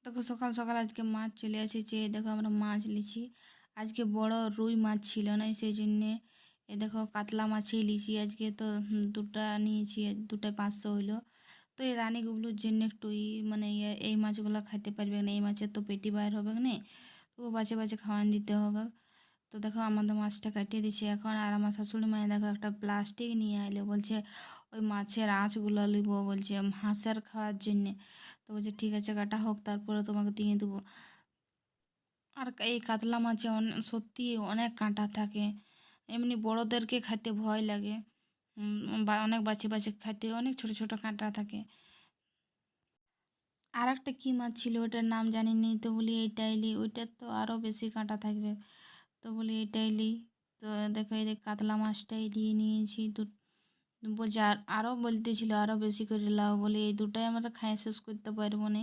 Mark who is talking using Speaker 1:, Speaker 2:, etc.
Speaker 1: দেখো সকাল সকাল আজকে মাছ চলে এসেছে। এই দেখো আমরা মাছ লিছি। আজকে বড় রুই মাছ ছিল না, সেই জন্যে এই দেখো কাতলা মাছই লিছি আজকে। তো দুটা নিয়েছি, দুটায় 500 হইলো। তো এই রানী গুবলুর জন্য একটু মানে এই মাছগুলো খাইতে পারবে না, এই মাছের তো পেটি বাইর হবে না, তো বাছে বাছে খাওয়ান দিতে হবে। তো দেখো আমাদের মাছটা কাটিয়ে দিচ্ছে এখন। আর আমার শাশুড়ি মায়ে দেখো একটা প্লাস্টিক নিয়ে আইলে, বলছে ওই মাছের আঁশগুলো লিব, বলছে হাঁসের খাওয়ার জন্যে। তো বলছে ঠিক আছে কাটা হোক, তারপরে তোমাকে দিয়ে দেবো। আর এই কাতলা মাছে সত্যি অনেক কাঁটা থাকে, এমনি বড়োদেরকে খাইতে ভয় লাগে। বা অনেক বাছে বাছে খাইতে অনেক ছোট ছোট কাঁটা থাকে। আর একটা কী মাছ ছিল, ওটার নাম জানি নি, তো বলি এইটাই লি, ওইটার তো আরও বেশি কাঁটা থাকবে। তো বলি এটাই লি। তো দেখো এই যে কাতলা মাছটাই নিয়ে নিয়েছি। বলছে আরও বলতেছিল আরও বেশি করে লাও, বলে এই দুটাই আমরা খাই শেষ করতে পারবো না।